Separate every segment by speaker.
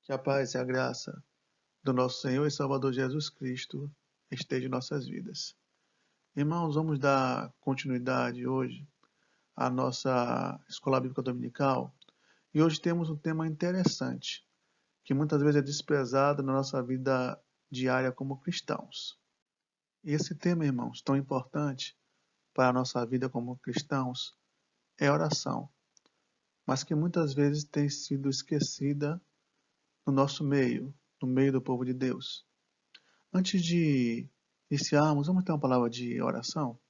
Speaker 1: Que a paz e a graça do nosso Senhor e Salvador Jesus Cristo esteja em nossas vidas. Irmãos, vamos dar continuidade hoje à nossa Escola Bíblica Dominical. E hoje temos um tema interessante, que muitas vezes é desprezado na nossa vida diária como cristãos. E esse tema, irmãos, tão importante para a nossa vida como cristãos, é a oração, mas que muitas vezes tem sido esquecida no nosso meio, no meio do povo de Deus. Antes de iniciarmos, vamos ter uma palavra de oração?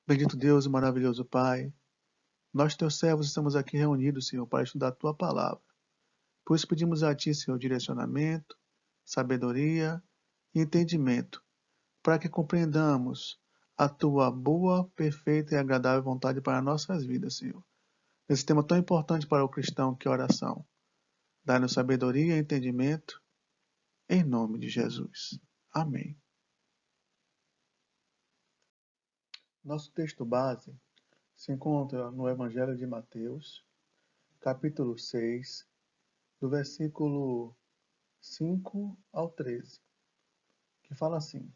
Speaker 1: Bendito Deus e maravilhoso Pai, nós, teus servos, estamos aqui reunidos, Senhor, para estudar a tua palavra. Por isso pedimos a ti, Senhor, direcionamento, sabedoria e entendimento, para que compreendamos a tua boa, perfeita e agradável vontade para nossas vidas, Senhor. Nesse tema tão importante para o cristão que é a oração. Dá-nos sabedoria e entendimento, em nome de Jesus. Amém. Nosso texto base se encontra no Evangelho de Mateus, capítulo 6, do versículo 5 ao 13, que fala assim: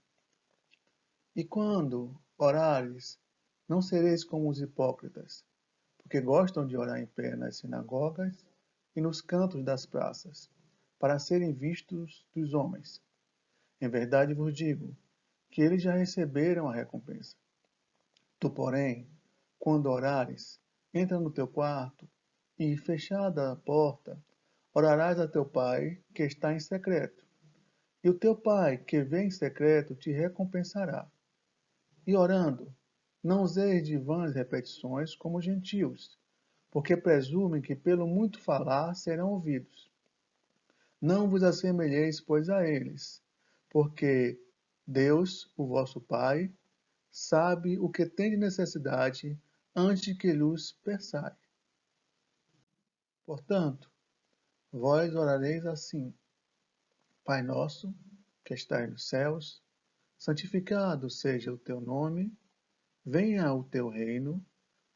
Speaker 1: E quando orares, não sereis como os hipócritas, porque gostam de orar em pé nas sinagogas e nos cantos das praças, para serem vistos dos homens. Em verdade vos digo que eles já receberam a recompensa. Tu, porém, quando orares, entra no teu quarto e, fechada a porta, orarás a teu pai que está em secreto. E o teu pai que vê em secreto te recompensará. E orando, não useis de vãs repetições como os gentios, porque presumem que pelo muito falar serão ouvidos. Não vos assemelheis, pois, a eles, porque Deus, o vosso Pai, sabe o que tem de necessidade antes que lhes peçai. Portanto, vós orareis assim: Pai nosso, que estais nos céus, santificado seja o teu nome, venha o teu reino,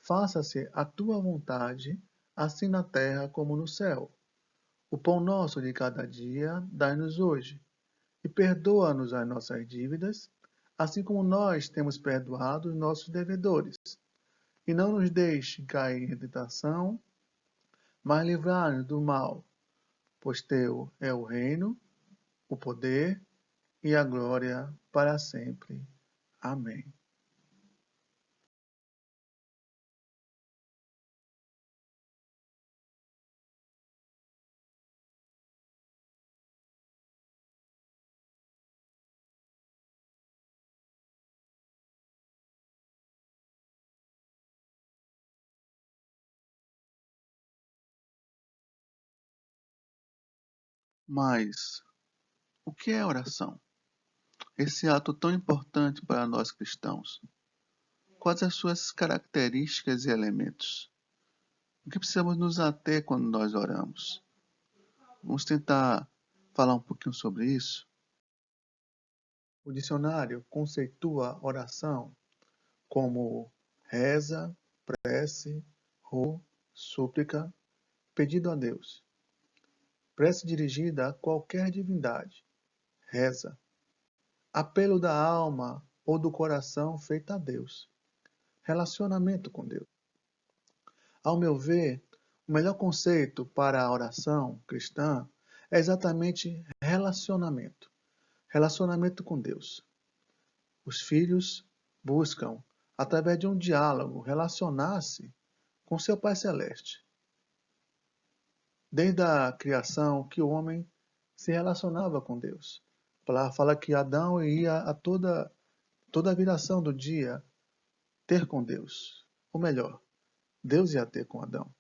Speaker 1: faça-se a tua vontade, assim na terra como no céu. O pão nosso de cada dia dai-nos hoje, e perdoa-nos as nossas dívidas, assim como nós temos perdoado os nossos devedores. E não nos deixe cair em tentação, mas livrai-nos do mal, pois teu é o reino, o poder e a glória para sempre. Amém. Mas o que é oração? Esse ato tão importante para nós cristãos. Quais as suas características e elementos? O que precisamos nos ater quando nós oramos? Vamos tentar falar um pouquinho sobre isso. O dicionário conceitua oração como reza, prece, súplica, pedido a Deus. Prece dirigida a qualquer divindade. Reza. Apelo da alma ou do coração feito a Deus. Relacionamento com Deus. Ao meu ver, o melhor conceito para a oração cristã é exatamente relacionamento. Relacionamento com Deus. Os filhos buscam, através de um diálogo, relacionar-se com seu Pai Celeste. Desde a criação que o homem se relacionava com Deus. Fala que Adão ia a toda a viração do dia ter com Deus. Ou melhor, Deus ia ter com Adão.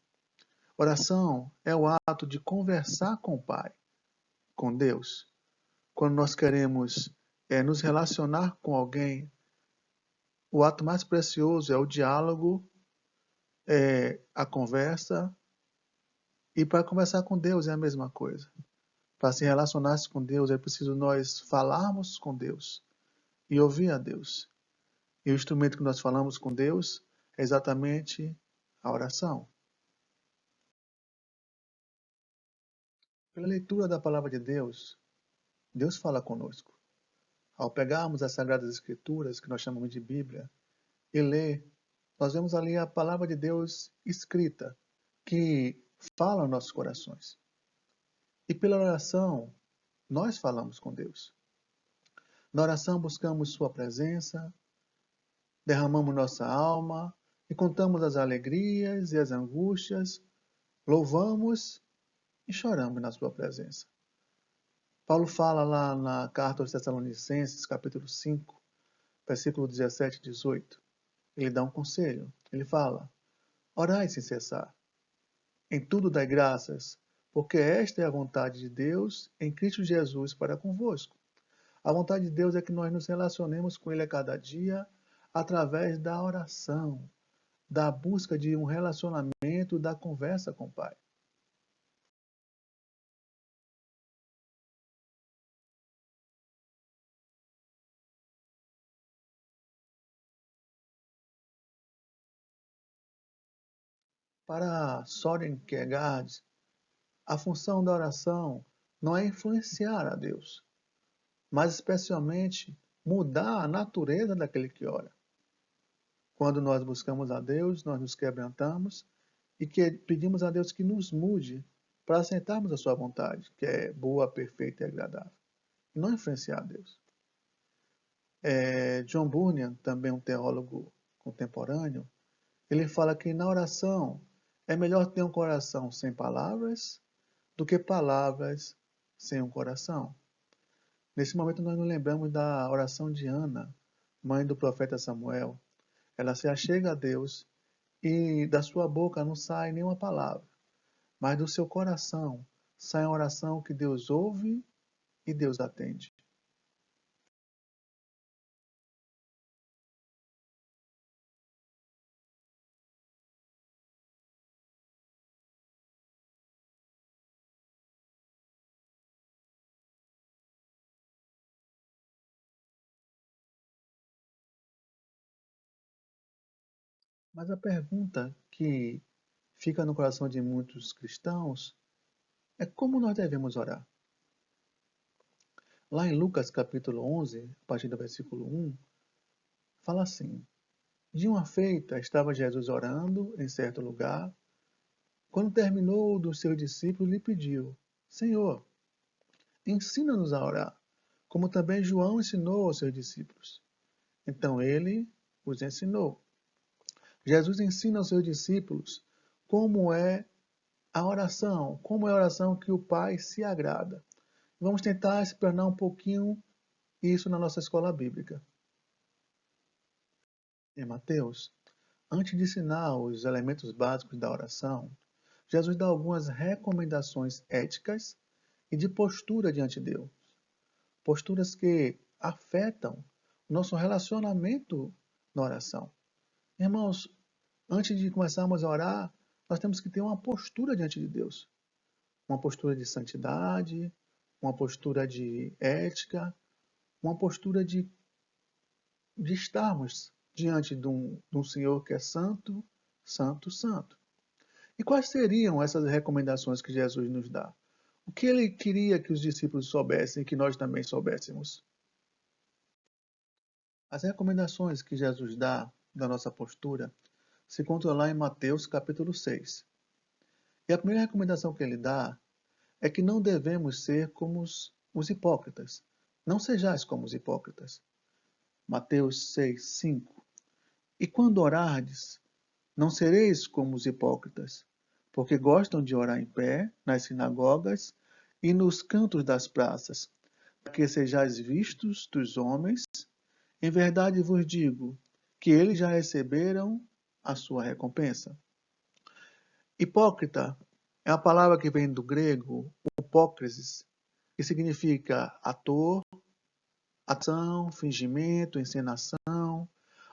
Speaker 1: Oração é o ato de conversar com o Pai, com Deus. Quando nós queremos nos relacionar com alguém, o ato mais precioso é o diálogo, a conversa. E para conversar com Deus é a mesma coisa. Para se relacionar com Deus é preciso nós falarmos com Deus e ouvir a Deus. E o instrumento que nós falamos com Deus é exatamente a oração. Pela leitura da palavra de Deus, Deus fala conosco. Ao pegarmos as Sagradas Escrituras, que nós chamamos de Bíblia, e ler, nós vemos ali a palavra de Deus escrita, que fala aos nossos corações. E pela oração, nós falamos com Deus. Na oração buscamos Sua presença, derramamos nossa alma e contamos as alegrias e as angústias, louvamos e choramos na Sua presença. Paulo fala lá na carta aos Tessalonicenses, capítulo 5, versículo 17 e 18. Ele dá um conselho. Ele fala: orai sem cessar. Em tudo dai graças, porque esta é a vontade de Deus em Cristo Jesus para convosco. A vontade de Deus é que nós nos relacionemos com Ele a cada dia através da oração, da busca de um relacionamento, da conversa com o Pai. Para Soren Kierkegaard, a função da oração não é influenciar a Deus, mas especialmente mudar a natureza daquele que ora. Quando nós buscamos a Deus, nós nos quebrantamos e que pedimos a Deus que nos mude para aceitarmos a sua vontade, que é boa, perfeita e agradável, e não influenciar a Deus. John Bunyan, também um teólogo contemporâneo, ele fala que na oração é melhor ter um coração sem palavras do que palavras sem um coração. Nesse momento nós nos lembramos da oração de Ana, mãe do profeta Samuel. Ela se achega a Deus e da sua boca não sai nenhuma palavra, mas do seu coração sai a oração que Deus ouve e Deus atende. Mas a pergunta que fica no coração de muitos cristãos é como nós devemos orar. Lá em Lucas capítulo 11, a partir do versículo 1, fala assim: de uma feita estava Jesus orando em certo lugar. Quando terminou dos seus discípulos, lhe pediu: Senhor, ensina-nos a orar, como também João ensinou aos seus discípulos. Então ele os ensinou. Jesus ensina aos seus discípulos como é a oração, como é a oração que o Pai se agrada. Vamos tentar explanar um pouquinho isso na nossa escola bíblica. Em Mateus, antes de ensinar os elementos básicos da oração, Jesus dá algumas recomendações éticas e de postura diante de Deus. Posturas que afetam o nosso relacionamento na oração. Irmãos, antes de começarmos a orar, nós temos que ter uma postura diante de Deus. Uma postura de santidade, uma postura de ética, uma postura de estarmos diante de um Senhor que é santo, santo, santo. E quais seriam essas recomendações que Jesus nos dá? O que ele queria que os discípulos soubessem e que nós também soubéssemos? As recomendações que Jesus dá da nossa postura se encontram lá em Mateus capítulo 6. E a primeira recomendação que ele dá é que não devemos ser como os hipócritas. Não sejais como os hipócritas. Mateus 6, 5. E quando orardes, não sereis como os hipócritas, porque gostam de orar em pé, nas sinagogas e nos cantos das praças, para que sejais vistos dos homens. Em verdade vos digo que eles já receberam a sua recompensa. Hipócrita é a palavra que vem do grego hipócrisis, que significa ator, ação, fingimento, encenação,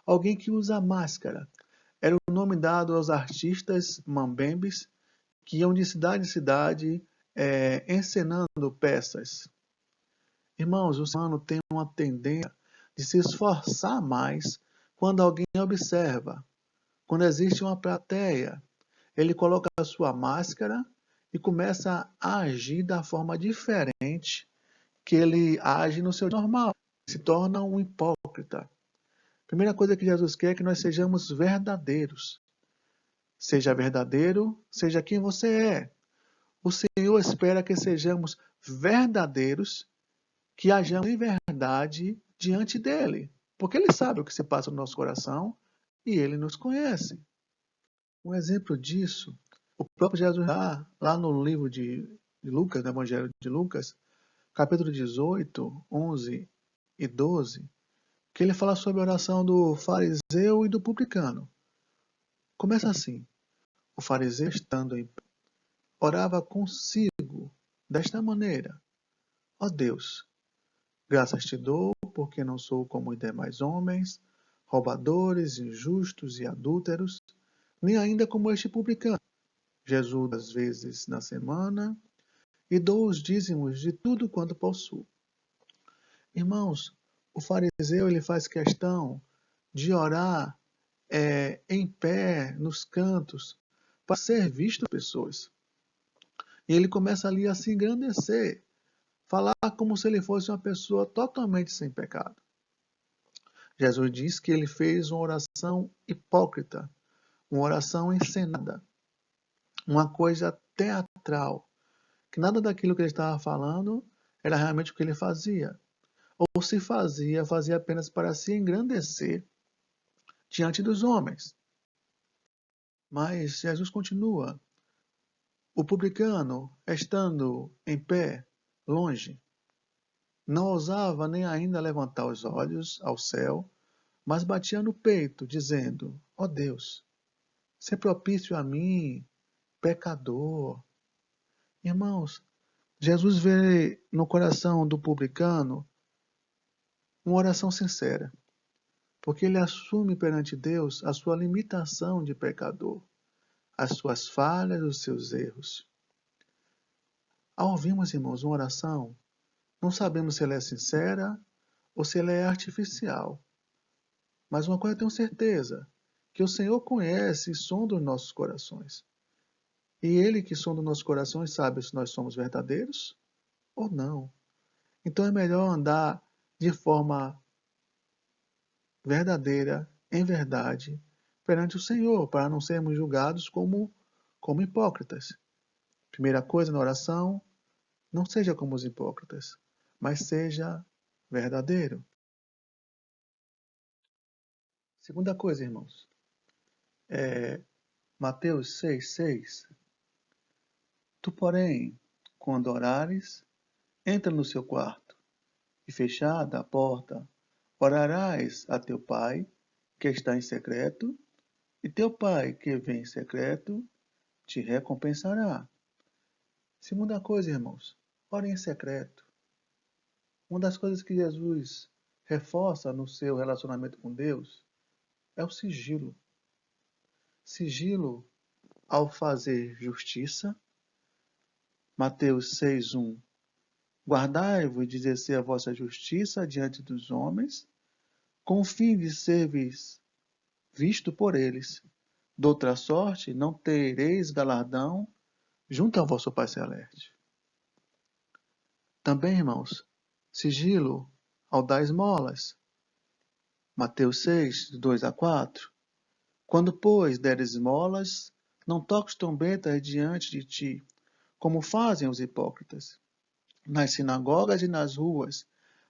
Speaker 1: alguém que usa máscara. Era o nome dado aos artistas mambembes que iam de cidade em cidade encenando peças. Irmãos, o ser humano tem uma tendência de se esforçar mais quando alguém observa, quando existe uma plateia. Ele coloca a sua máscara e começa a agir da forma diferente que ele age no seu normal. Se torna um hipócrita. A primeira coisa que Jesus quer é que nós sejamos verdadeiros. Seja verdadeiro, seja quem você é. O Senhor espera que sejamos verdadeiros, que hajamos em verdade diante dele. Porque ele sabe o que se passa no nosso coração e ele nos conhece. Um exemplo disso, o próprio Jesus dá lá no livro de Lucas, no Evangelho de Lucas, capítulo 18, 11 e 12, que ele fala sobre a oração do fariseu e do publicano. Começa assim: o fariseu, estando em pé, orava consigo desta maneira: ó Deus, graças te dou, porque não sou como os demais homens, roubadores, injustos e adúlteros, nem ainda como este publicano. Jesus, às vezes na semana, e dou os dízimos de tudo quanto possuo. Irmãos, o fariseu ele faz questão de orar em pé, nos cantos, para ser visto por pessoas. E ele começa ali a se engrandecer, falar como se ele fosse uma pessoa totalmente sem pecado. Jesus diz que ele fez uma oração hipócrita, uma oração encenada, uma coisa teatral, que nada daquilo que ele estava falando era realmente o que ele fazia. Ou se fazia, fazia apenas para se engrandecer diante dos homens. Mas Jesus continua. O publicano, estando em pé, longe, não ousava nem ainda levantar os olhos ao céu, mas batia no peito, dizendo: ó Deus, se propício a mim, pecador. Irmãos, Jesus vê no coração do publicano uma oração sincera, porque ele assume perante Deus a sua limitação de pecador, as suas falhas, os seus erros. Ao ouvirmos, irmãos, uma oração, não sabemos se ela é sincera ou se ela é artificial. Mas uma coisa eu tenho certeza, que o Senhor conhece e sonda os nossos corações. E Ele que sonda os nossos corações sabe se nós somos verdadeiros ou não. Então é melhor andar de forma verdadeira, em verdade, perante o Senhor, para não sermos julgados como hipócritas. Primeira coisa na oração, não seja como os hipócritas, mas seja verdadeiro. Segunda coisa, irmãos, Mateus 6,6. Tu, porém, quando orares, entra no seu quarto, e fechada a porta, orarás a teu pai, que está em secreto, e teu pai, que vem em secreto, te recompensará. Segunda coisa, irmãos, ore em secreto. Uma das coisas que Jesus reforça no seu relacionamento com Deus é o sigilo. Sigilo ao fazer justiça. Mateus 6,1. Guardai-vos de exercer a vossa justiça diante dos homens, com o fim de serdes visto por eles. Doutra sorte, não tereis galardão junto ao vosso Pai Celeste. Também, irmãos, sigilo ao dar esmolas. Mateus 6, 2-4. Quando, pois, deres esmolas, não toques trombetas diante de ti, como fazem os hipócritas, nas sinagogas e nas ruas,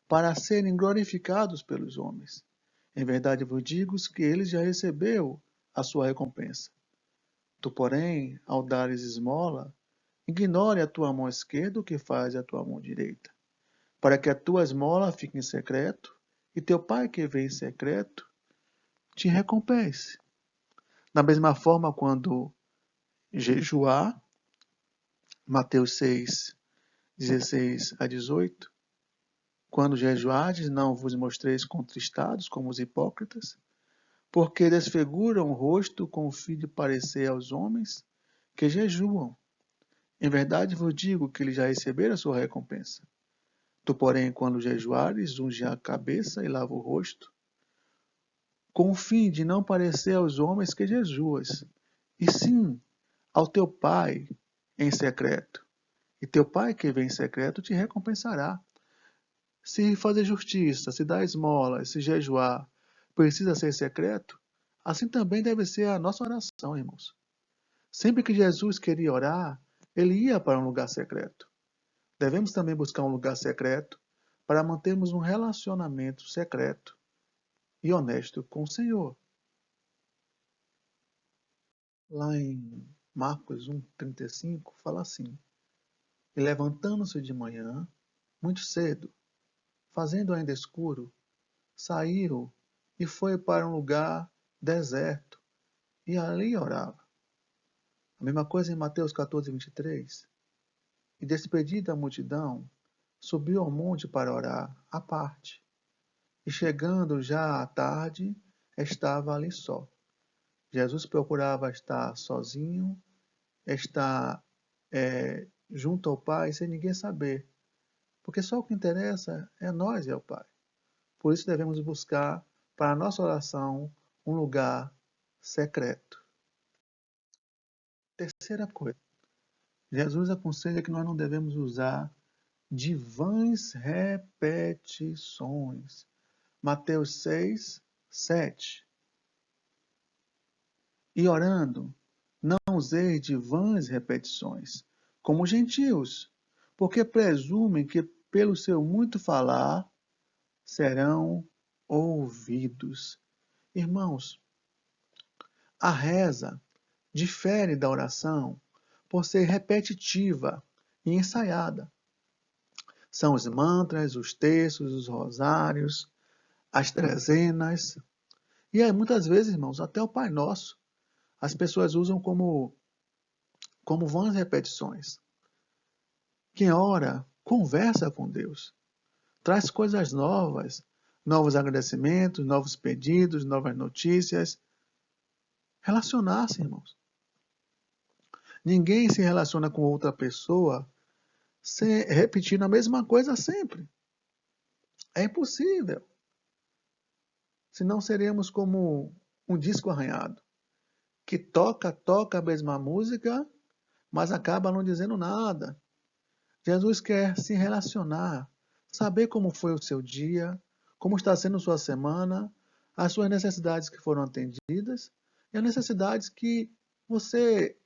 Speaker 1: para serem glorificados pelos homens. Em verdade vos digo que eles já recebeu a sua recompensa. Tu, porém, ao dares esmola, ignore a tua mão esquerda o que faz a tua mão direita, para que a tua esmola fique em secreto, e teu pai que vê em secreto te recompense. Da mesma forma, quando jejuar, Mateus 6, 16-18, quando jejuardes, não vos mostreis contristados como os hipócritas, porque desfiguram o rosto com o fim de parecer aos homens que jejuam. Em verdade vos digo que eles já receberam a sua recompensa. Tu, porém, quando jejuares, unge a cabeça e lava o rosto, com o fim de não parecer aos homens que jejuas, e sim ao teu Pai em secreto, e teu Pai que vem em secreto te recompensará. Se fazer justiça, se dar esmolas, se jejuar, precisa ser secreto, assim também deve ser a nossa oração, irmãos. Sempre que Jesus queria orar, ele ia para um lugar secreto. Devemos também buscar um lugar secreto para mantermos um relacionamento secreto e honesto com o Senhor. Lá em Marcos 1,35 fala assim: E levantando-se de manhã, muito cedo, fazendo ainda escuro, saiu e foi para um lugar deserto e ali orava. A mesma coisa em Mateus 14:23. E despedida a multidão, subiu ao monte para orar, à parte. E chegando já à tarde, estava ali só. Jesus procurava estar sozinho, estar junto ao Pai, sem ninguém saber. Porque só o que interessa é nós e ao Pai. Por isso devemos buscar para a nossa oração um lugar secreto. Terceira coisa, Jesus aconselha que nós não devemos usar de vãs repetições. Mateus 6:7. E orando, não useis de vãs repetições, como os gentios, porque presumem que pelo seu muito falar serão ouvidos. Irmãos, a reza difere da oração por ser repetitiva e ensaiada. São os mantras, os textos, os rosários, as trezenas. E aí, muitas vezes, irmãos, até o Pai Nosso, as pessoas usam como vãs repetições. Quem ora, conversa com Deus. Traz coisas novas, novos agradecimentos, novos pedidos, novas notícias. Relacionar-se, irmãos. Ninguém se relaciona com outra pessoa repetindo a mesma coisa sempre. É impossível. Senão seremos como um disco arranhado, que toca a mesma música, mas acaba não dizendo nada. Jesus quer se relacionar, saber como foi o seu dia, como está sendo sua semana, as suas necessidades que foram atendidas e as necessidades que você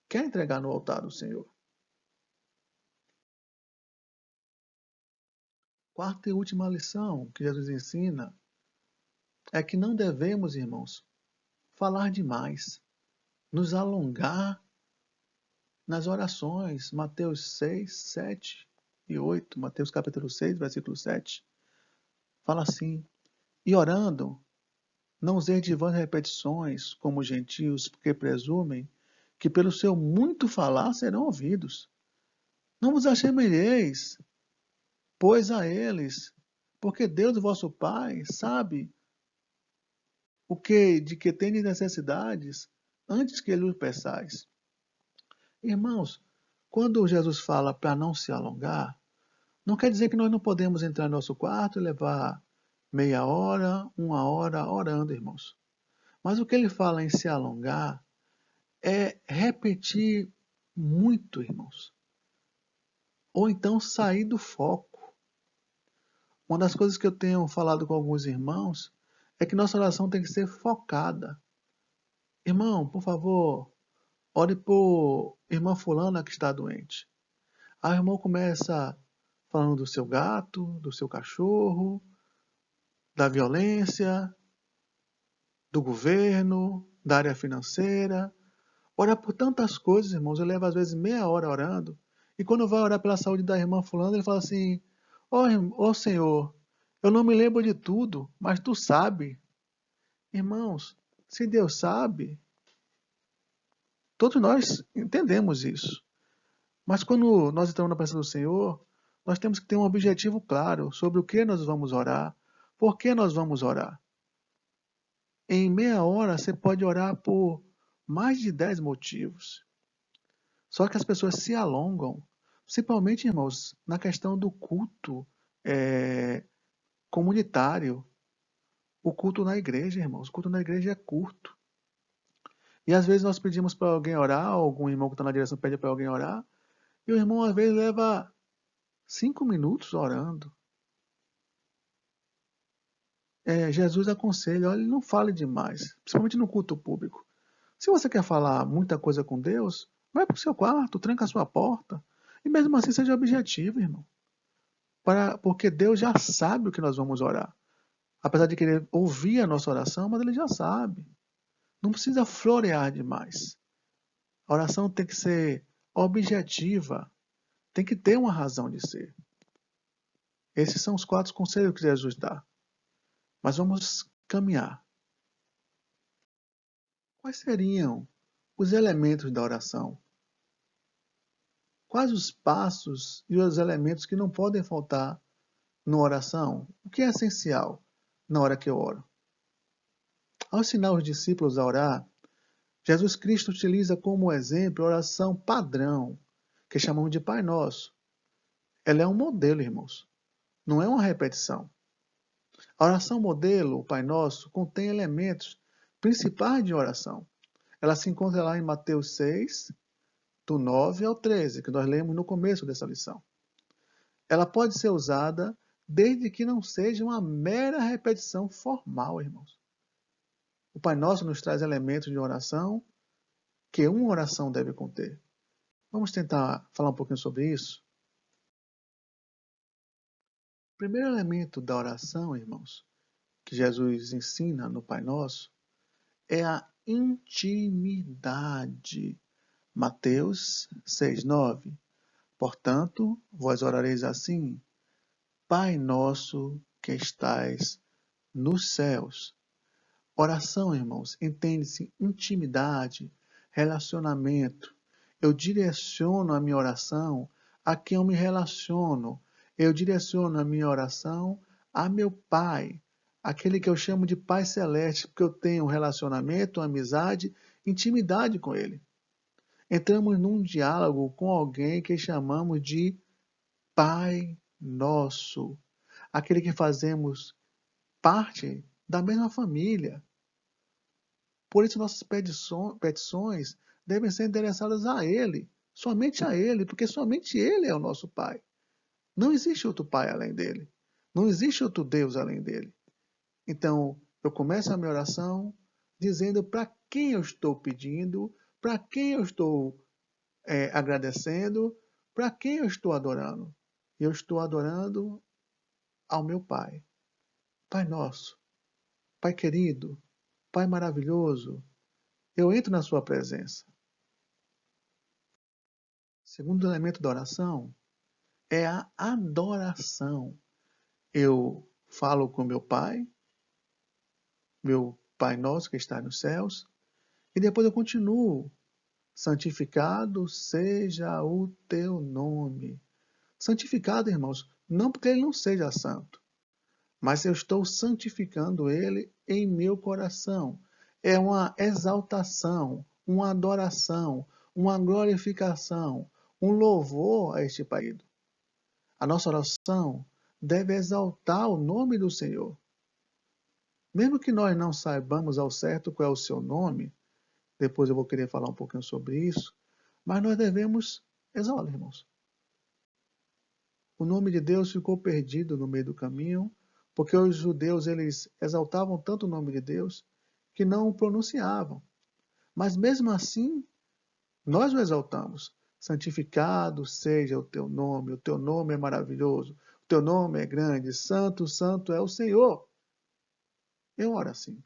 Speaker 1: quer entregar no altar do Senhor. Quarta e última lição que Jesus ensina é que não devemos, irmãos, falar demais, nos alongar nas orações. Mateus 6, 7 e 8, Mateus capítulo 6, versículo 7, fala assim: E orando, não useis de vãs repetições, como os gentios, porque presumem que pelo seu muito falar serão ouvidos. Não vos assemelheis, pois a eles, porque Deus, vosso Pai, sabe de que tendes necessidades antes que ele o peçais. Irmãos, quando Jesus fala para não se alongar, não quer dizer que nós não podemos entrar no nosso quarto e levar meia hora, uma hora orando, irmãos. Mas o que ele fala em se alongar é repetir muito, irmãos. Ou então sair do foco. Uma das coisas que eu tenho falado com alguns irmãos é que nossa oração tem que ser focada. Irmão, por favor, ore por irmã fulana que está doente. Aí o irmão começa falando do seu gato, do seu cachorro, da violência, do governo, da área financeira. Ora por tantas coisas, irmãos. Eu levo às vezes meia hora orando. E quando vai orar pela saúde da irmã fulana, ele fala assim: Ó Senhor, eu não me lembro de tudo, mas tu sabe. Irmãos, se Deus sabe, todos nós entendemos isso. Mas quando nós estamos na presença do Senhor, nós temos que ter um objetivo claro sobre o que nós vamos orar, por que nós vamos orar. Em meia hora você pode orar por mais de 10 motivos. Só que as pessoas se alongam, principalmente, irmãos, na questão do culto comunitário. O culto na igreja, irmãos, o culto na igreja é curto. E às vezes nós pedimos para alguém orar, ou algum irmão que está na direção pede para alguém orar, e o irmão às vezes leva 5 minutos orando. Jesus aconselha, olha, não fale demais, principalmente no culto público. Se você quer falar muita coisa com Deus, vai para o seu quarto, tranca a sua porta. E mesmo assim seja objetivo, irmão. Porque Deus já sabe o que nós vamos orar. Apesar de querer ouvir a nossa oração, mas Ele já sabe. Não precisa florear demais. A oração tem que ser objetiva. Tem que ter uma razão de ser. Esses são os 4 conselhos que Jesus dá. Mas vamos caminhar. Quais seriam os elementos da oração? Quais os passos e os elementos que não podem faltar na oração? O que é essencial na hora que eu oro? Ao ensinar os discípulos a orar, Jesus Cristo utiliza como exemplo a oração padrão, que chamamos de Pai Nosso. Ela é um modelo, irmãos, não é uma repetição. A oração modelo, o Pai Nosso, contém elementos principais de oração. Ela se encontra lá em Mateus 6, do 9 ao 13, que nós lemos no começo dessa lição. Ela pode ser usada desde que não seja uma mera repetição formal, irmãos. O Pai Nosso nos traz elementos de oração que uma oração deve conter. Vamos tentar falar um pouquinho sobre isso? O primeiro elemento da oração, irmãos, que Jesus ensina no Pai Nosso, é a intimidade. Mateus 6:9. Portanto, vós orareis assim: Pai nosso que estais nos céus. Oração, irmãos, entende-se intimidade, relacionamento. Eu direciono a minha oração a quem eu me relaciono. Eu direciono a minha oração a meu Pai, aquele que eu chamo de Pai Celeste, porque eu tenho um relacionamento, uma amizade, intimidade com Ele. Entramos num diálogo com alguém que chamamos de Pai Nosso, aquele que fazemos parte da mesma família. Por isso, nossas petições devem ser endereçadas a Ele, somente a Ele, porque somente Ele é o nosso Pai. Não existe outro Pai além dele. Não existe outro Deus além dele. Então, eu começo a minha oração dizendo para quem eu estou pedindo, para quem eu estou agradecendo, para quem eu estou adorando. Eu estou adorando ao meu Pai. Pai nosso, Pai querido, Pai maravilhoso, eu entro na sua presença. Segundo elemento da oração é a adoração. Eu falo com meu Pai nosso que está nos céus, e depois eu continuo. Santificado seja o teu nome. Santificado, irmãos, não porque ele não seja santo, mas eu estou santificando ele em meu coração. É uma exaltação, uma adoração, uma glorificação, um louvor a este Pai. A nossa oração deve exaltar o nome do Senhor. Mesmo que nós não saibamos ao certo qual é o seu nome, depois eu vou querer falar um pouquinho sobre isso, mas nós devemos exaltar, irmãos. O nome de Deus ficou perdido no meio do caminho, porque os judeus eles exaltavam tanto o nome de Deus que não o pronunciavam. Mas mesmo assim, nós o exaltamos. Santificado seja o teu nome é maravilhoso, o teu nome é grande, santo, santo é o Senhor. Eu oro assim.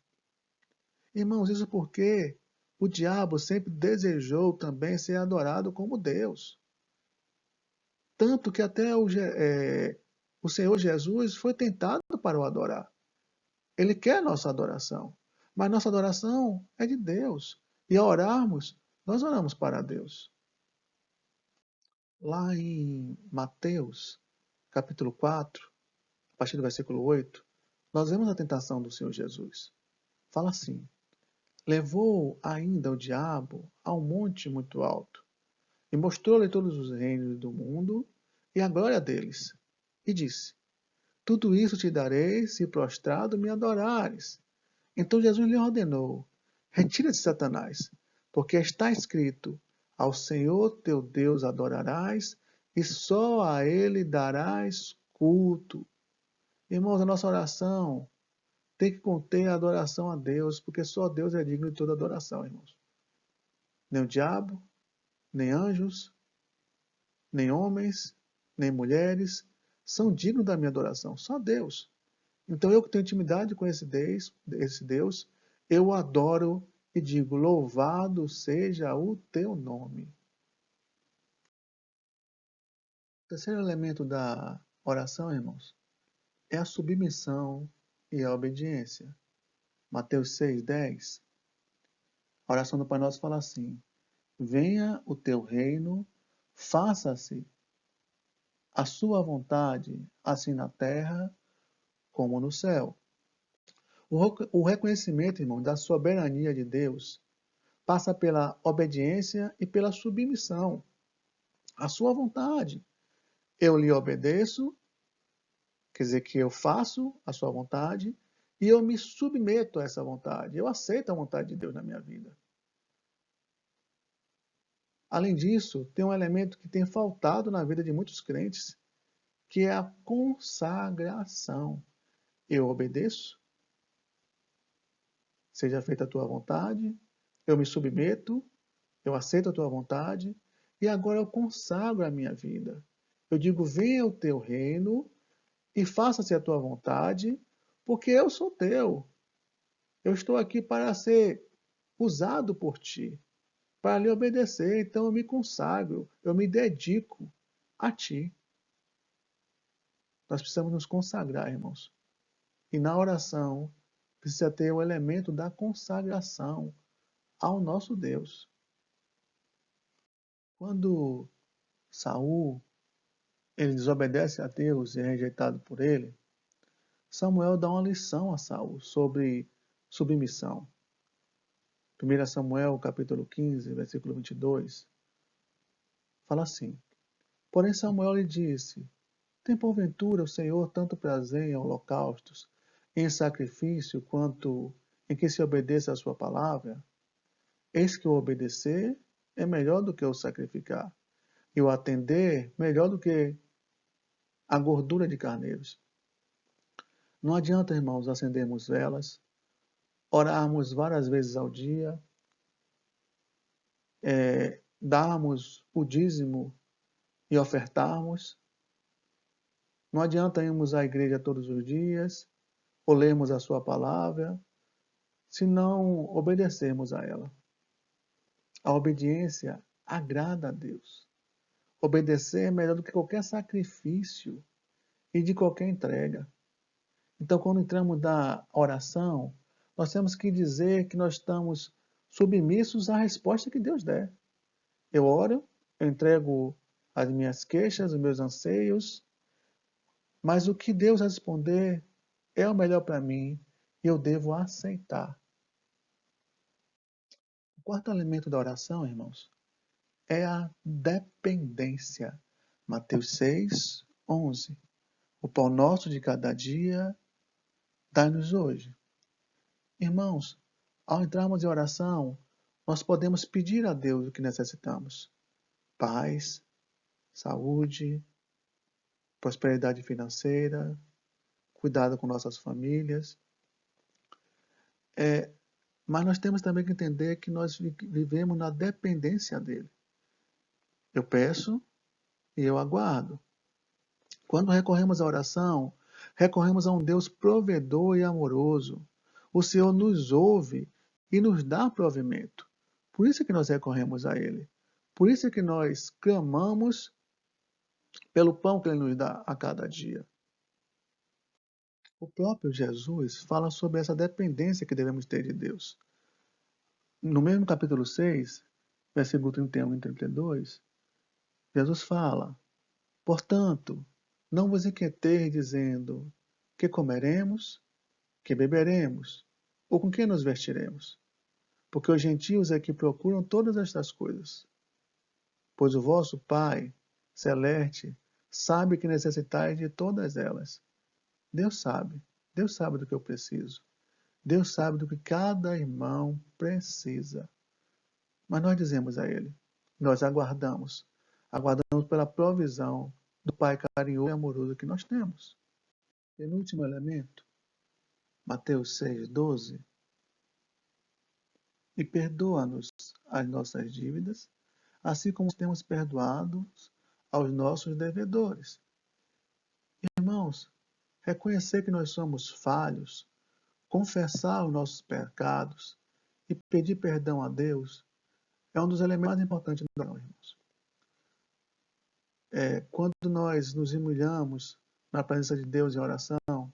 Speaker 1: Irmãos, isso porque o diabo sempre desejou também ser adorado como Deus. Tanto que até o Senhor Jesus foi tentado para o adorar. Ele quer nossa adoração. Mas nossa adoração é de Deus. E ao orarmos, nós oramos para Deus. Lá em Mateus, capítulo 4, a partir do versículo 8, nós vemos a tentação do Senhor Jesus. Fala assim: levou ainda o diabo a um monte muito alto, e mostrou-lhe todos os reinos do mundo e a glória deles. E disse: tudo isso te darei se prostrado me adorares. Então Jesus lhe ordenou: retira-te, Satanás, Porque está escrito: ao Senhor teu Deus adorarás e só a Ele darás culto. Irmãos, a nossa oração tem que conter a adoração a Deus, porque só Deus é digno de toda adoração, irmãos. Nem o diabo, nem anjos, nem homens, nem mulheres são dignos da minha adoração, só Deus. Então eu que tenho intimidade com esse Deus, eu o adoro e digo: louvado seja o teu nome. O terceiro elemento da oração, irmãos, é a submissão e a obediência. Mateus 6:10, a oração do Pai Nosso fala assim: venha o teu reino, faça-se a sua vontade, assim na terra como no céu. O reconhecimento, irmão, da soberania de Deus passa pela obediência e pela submissão à sua vontade. Eu lhe obedeço, quer dizer que eu faço a sua vontade, e eu me submeto a essa vontade. Eu aceito a vontade de Deus na minha vida. Além disso, tem um elemento que tem faltado na vida de muitos crentes, que é a consagração. Eu obedeço, seja feita a tua vontade, eu me submeto, eu aceito a tua vontade, e agora eu consagro a minha vida. Eu digo: venha o teu reino e faça-se a tua vontade, porque eu sou teu. Eu estou aqui para ser usado por ti, para lhe obedecer. Então eu me consagro, eu me dedico a ti. Nós precisamos nos consagrar, irmãos. E na oração precisa ter o elemento da consagração ao nosso Deus. Quando Saul ele desobedece a Deus e é rejeitado por ele, Samuel dá uma lição a Saul sobre submissão. 1 Samuel, capítulo 15, versículo 22, fala assim: porém Samuel lhe disse: tem porventura o Senhor tanto prazer em holocaustos, em sacrifício, quanto em que se obedeça a sua palavra? Eis que o obedecer é melhor do que o sacrificar, e o atender melhor do que a gordura de carneiros. Não adianta, irmãos, acendermos velas, orarmos várias vezes ao dia, darmos o dízimo e ofertarmos. Não adianta irmos à igreja todos os dias, ou lermos a sua palavra, se não obedecermos a ela. A obediência agrada a Deus. Obedecer é melhor do que qualquer sacrifício e de qualquer entrega. Então, quando entramos na oração, nós temos que dizer que nós estamos submissos à resposta que Deus der. Eu oro, eu entrego as minhas queixas, os meus anseios, mas o que Deus responder é o melhor para mim e eu devo aceitar. O quarto elemento da oração, irmãos, é a dependência. Mateus 6:11. O pão nosso de cada dia, dai-nos hoje. Irmãos, ao entrarmos em oração, nós podemos pedir a Deus o que necessitamos: paz, saúde, prosperidade financeira, cuidado com nossas famílias. Mas nós temos também que entender que nós vivemos na dependência dele. Eu peço e eu aguardo. Quando recorremos à oração, recorremos a um Deus provedor e amoroso. O Senhor nos ouve e nos dá provimento. Por isso que nós recorremos a Ele. Por isso que nós clamamos pelo pão que Ele nos dá a cada dia. O próprio Jesus fala sobre essa dependência que devemos ter de Deus. No mesmo capítulo 6, versículo 31 e 32, Jesus fala: portanto, não vos inquieteis dizendo: que comeremos, que beberemos, ou com que nos vestiremos? Porque os gentios é que procuram todas estas coisas. Pois o vosso Pai celeste sabe que necessitais de todas elas. Deus sabe do que eu preciso. Deus sabe do que cada irmão precisa. Mas nós dizemos a Ele, nós aguardamos pela provisão do Pai carinhoso e amoroso que nós temos. Penúltimo elemento, Mateus 6,12. E perdoa-nos as nossas dívidas, assim como temos perdoados aos nossos devedores. Irmãos, reconhecer que nós somos falhos, confessar os nossos pecados e pedir perdão a Deus é um dos elementos mais importantes da oração, irmãos. Quando nós nos humilhamos na presença de Deus em oração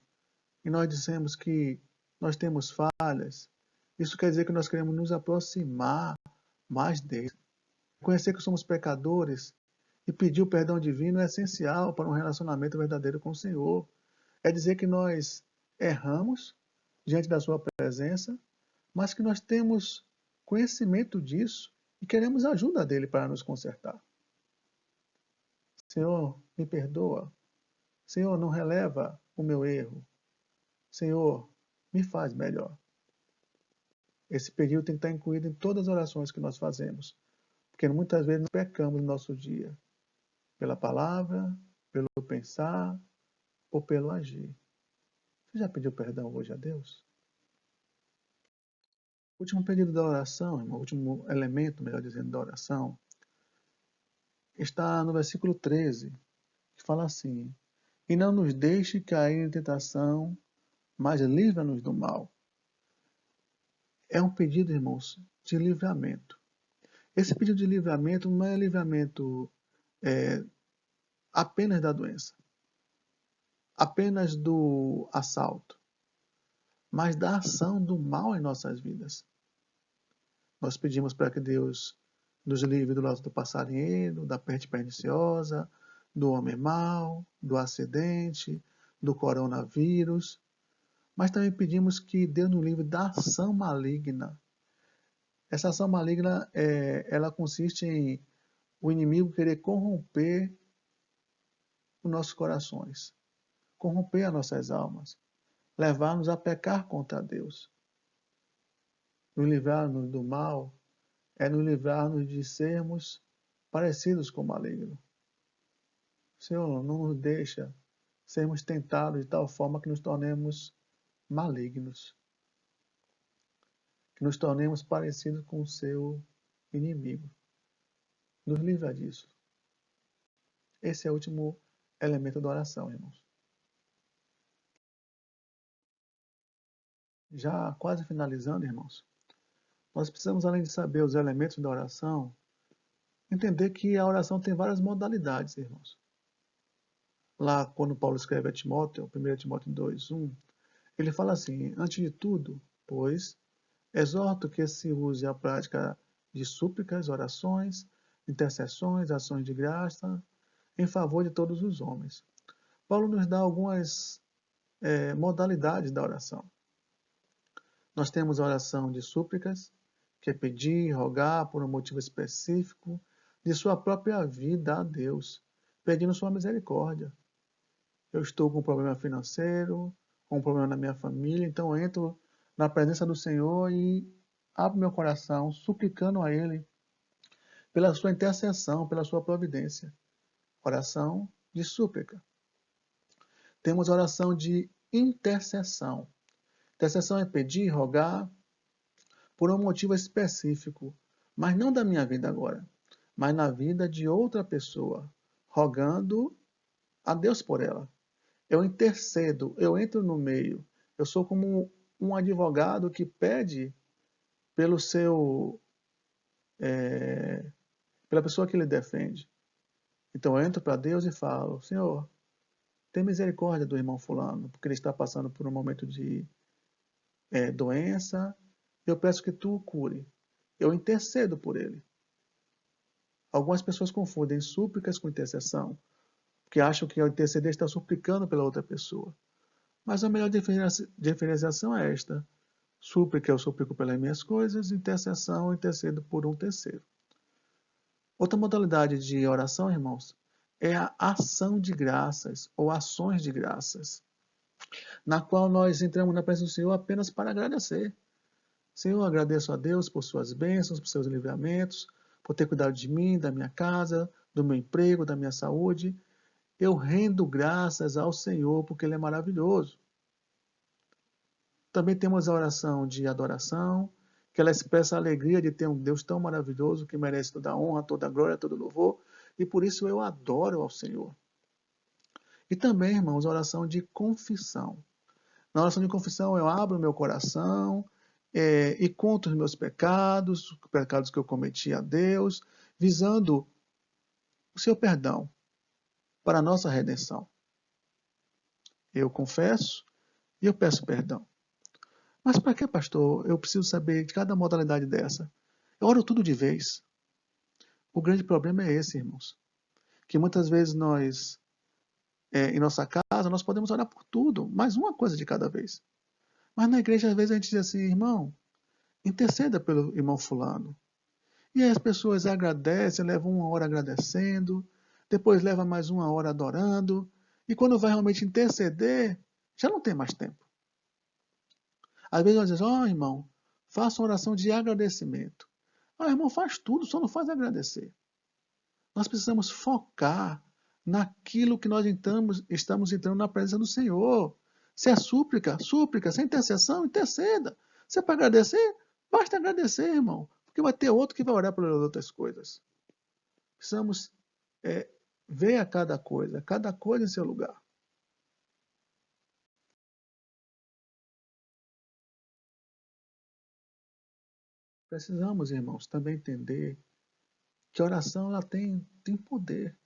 Speaker 1: e nós dizemos que nós temos falhas, isso quer dizer que nós queremos nos aproximar mais dele. Conhecer que somos pecadores e pedir o perdão divino é essencial para um relacionamento verdadeiro com o Senhor. É dizer que nós erramos diante da sua presença, mas que nós temos conhecimento disso e queremos a ajuda dele para nos consertar. Senhor, me perdoa. Senhor, não releva o meu erro. Senhor, me faz melhor. Esse pedido tem que estar incluído em todas as orações que nós fazemos, porque muitas vezes nós pecamos no nosso dia, pela palavra, pelo pensar ou pelo agir. Você já pediu perdão hoje a Deus? O último pedido da oração, irmão, o último elemento, melhor dizendo, da oração, está no versículo 13, que fala assim: e não nos deixe cair em tentação, mas livra-nos do mal. É um pedido, irmãos, de livramento. Esse pedido de livramento não é livramento apenas da doença, apenas do assalto, mas da ação do mal em nossas vidas. Nós pedimos para que Deus nos livre do laço do passarinheiro, da peste perniciosa, do homem mau, do acidente, do coronavírus, mas também pedimos que Deus nos livre da ação maligna. Essa ação maligna, ela consiste em o inimigo querer corromper os nossos corações, corromper as nossas almas, levar-nos a pecar contra Deus. Nos livrar-nos do mal é nos livrar-nos de sermos parecidos com o maligno. Senhor, não nos deixa sermos tentados de tal forma que nos tornemos malignos, que nos tornemos parecidos com o seu inimigo. Nos livra disso. Esse é o último elemento da oração, irmãos. Já quase finalizando, irmãos, nós precisamos, além de saber os elementos da oração, entender que a oração tem várias modalidades, irmãos. Lá, quando Paulo escreve a Timóteo, 1 Timóteo 2:1, ele fala assim: antes de tudo, pois, exorto que se use a prática de súplicas, orações, intercessões, ações de graça, em favor de todos os homens. Paulo nos dá algumas modalidades da oração. Nós temos a oração de súplicas, que é pedir, rogar por um motivo específico de sua própria vida a Deus, pedindo sua misericórdia. Eu estou com um problema financeiro, com um problema na minha família, então eu entro na presença do Senhor e abro meu coração, suplicando a Ele pela sua intercessão, pela sua providência. Oração de súplica. Temos a oração de intercessão. Intercessão é pedir, rogar por um motivo específico, mas não da minha vida agora, mas na vida de outra pessoa, rogando a Deus por ela. Eu intercedo, eu entro no meio. Eu sou como um advogado que pede pelo pela pessoa que ele defende. Então eu entro para Deus e falo: Senhor, tem misericórdia do irmão fulano, porque ele está passando por um momento de doença. Eu peço que tu o cure. Eu intercedo por ele. Algumas pessoas confundem súplicas com intercessão, porque acham que ao interceder está suplicando pela outra pessoa. Mas a melhor diferenciação é esta. Súplica, eu suplico pelas minhas coisas, intercessão, eu intercedo por um terceiro. Outra modalidade de oração, irmãos, é a ação de graças ou ações de graças, na qual nós entramos na presença do Senhor apenas para agradecer. Senhor, agradeço a Deus por suas bênçãos, por seus livramentos, por ter cuidado de mim, da minha casa, do meu emprego, da minha saúde. Eu rendo graças ao Senhor porque Ele é maravilhoso. Também temos a oração de adoração, que ela expressa a alegria de ter um Deus tão maravilhoso que merece toda a honra, toda a glória, todo o louvor, e por isso eu adoro ao Senhor. E também, irmãos, a oração de confissão. Na oração de confissão eu abro meu coração e conto os meus pecados que eu cometi a Deus, visando o seu perdão para a nossa redenção. Eu confesso e eu peço perdão. Mas para que, pastor? Eu preciso saber de cada modalidade dessa. Eu oro tudo de vez. O grande problema é esse, irmãos. Que muitas vezes nós, em nossa casa, nós podemos orar por tudo, mas uma coisa de cada vez. Mas na igreja, às vezes, a gente diz assim, irmão, interceda pelo irmão fulano. E aí as pessoas agradecem, levam uma hora agradecendo, depois leva mais uma hora adorando, e quando vai realmente interceder, já não tem mais tempo. Às vezes nós dizemos, irmão, faça uma oração de agradecimento. Irmão, faz tudo, só não faz agradecer. Nós precisamos focar naquilo que nós estamos entrando na presença do Senhor. Se é súplica, súplica. Se é intercessão, interceda. Se é para agradecer, basta agradecer, irmão. Porque vai ter outro que vai orar pelas outras coisas. Precisamos ver a cada coisa em seu lugar. Precisamos, irmãos, também entender que a oração ela tem poder.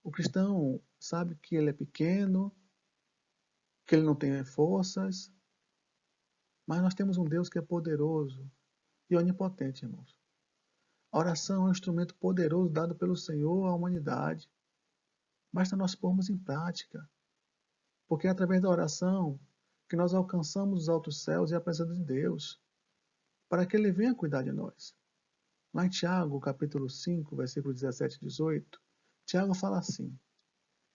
Speaker 1: O cristão sabe que ele é pequeno, que ele não tem forças, mas nós temos um Deus que é poderoso e onipotente, irmãos. A oração é um instrumento poderoso dado pelo Senhor à humanidade. Basta nós pormos em prática, porque é através da oração que nós alcançamos os altos céus e a presença de Deus, para que Ele venha cuidar de nós. Lá em Tiago, capítulo 5, versículo 17 e 18, Tiago fala assim: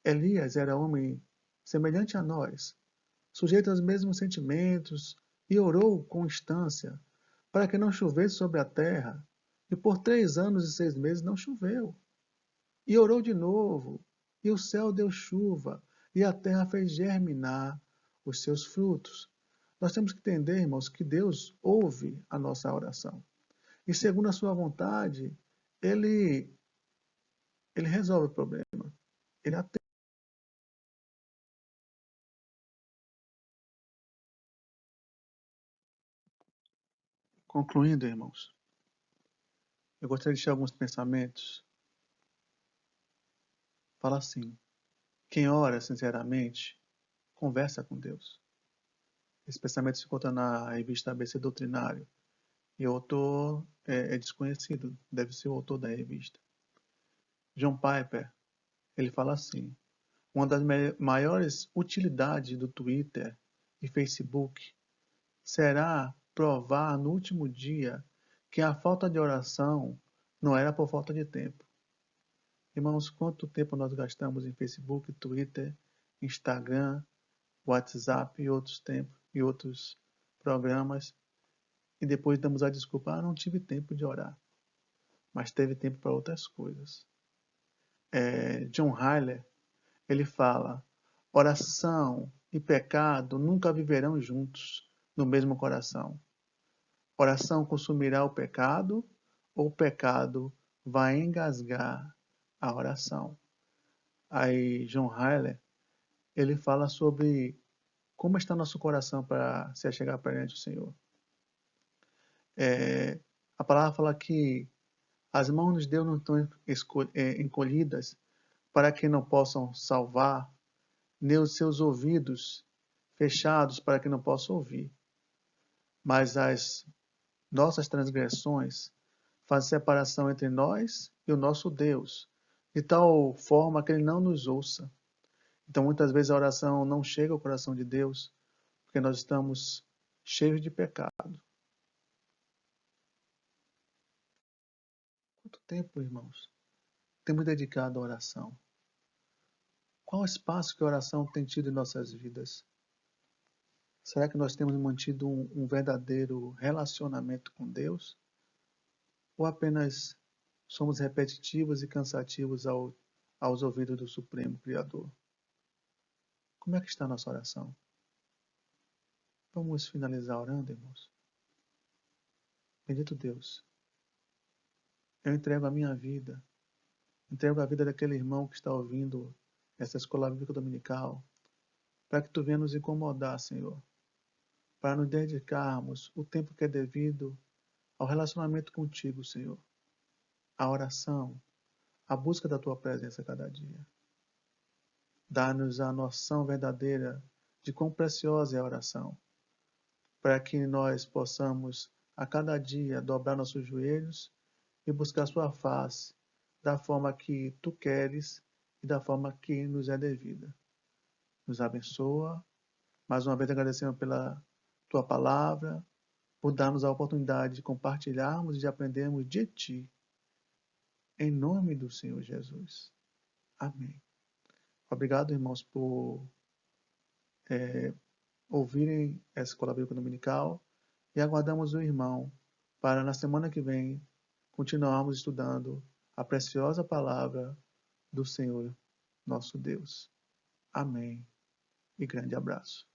Speaker 1: Elias era homem semelhante a nós, sujeito aos mesmos sentimentos, e orou com instância para que não chovesse sobre a terra, e por 3 anos e 6 meses não choveu. E orou de novo, e o céu deu chuva, e a terra fez germinar os seus frutos. Nós temos que entender, irmãos, que Deus ouve a nossa oração. E segundo a sua vontade, Ele, ele resolve o problema. Ele atende. Concluindo, irmãos, eu gostaria de deixar alguns pensamentos. Fala assim: quem ora sinceramente, conversa com Deus. Esse pensamento se encontra na revista ABC Doutrinário. E o autor é desconhecido, deve ser o autor da revista. John Piper, ele fala assim: uma das maiores utilidades do Twitter e Facebook será provar no último dia que a falta de oração não era por falta de tempo. Irmãos, quanto tempo nós gastamos em Facebook, Twitter, Instagram, WhatsApp e outros tempos e outros programas e depois damos a desculpa, não tive tempo de orar, mas teve tempo para outras coisas. John Hyler, ele fala, oração e pecado nunca viverão juntos no mesmo coração. Oração consumirá o pecado ou o pecado vai engasgar a oração. Aí John Hyler, ele fala sobre como está nosso coração para se chegar perante o Senhor. A palavra fala que as mãos de Deus não estão encolhidas para que não possam salvar, nem os seus ouvidos fechados para que não possam ouvir. Mas as nossas transgressões fazem separação entre nós e o nosso Deus, de tal forma que Ele não nos ouça. Então, muitas vezes a oração não chega ao coração de Deus, porque nós estamos cheios de pecado. Quanto tempo, irmãos, temos dedicado à oração? Qual o espaço que a oração tem tido em nossas vidas? Será que nós temos mantido um verdadeiro relacionamento com Deus? Ou apenas somos repetitivos e cansativos aos ouvidos do Supremo Criador? Como é que está a nossa oração? Vamos finalizar orando, irmãos. Bendito Deus, eu entrego a minha vida, entrego a vida daquele irmão que está ouvindo essa escola bíblica dominical, para que tu venha nos incomodar, Senhor, para nos dedicarmos o tempo que é devido ao relacionamento contigo, Senhor, à oração, à busca da tua presença a cada dia. Dá-nos a noção verdadeira de quão preciosa é a oração, para que nós possamos a cada dia dobrar nossos joelhos e buscar sua face da forma que tu queres e da forma que nos é devida. Nos abençoa. Mais uma vez agradecemos pela tua palavra, por dar-nos a oportunidade de compartilharmos e de aprendermos de ti. Em nome do Senhor Jesus. Amém. Obrigado, irmãos, por ouvirem essa escola bíblica dominical e aguardamos o irmão para na semana que vem continuarmos estudando a preciosa palavra do Senhor, nosso Deus. Amém. E grande abraço.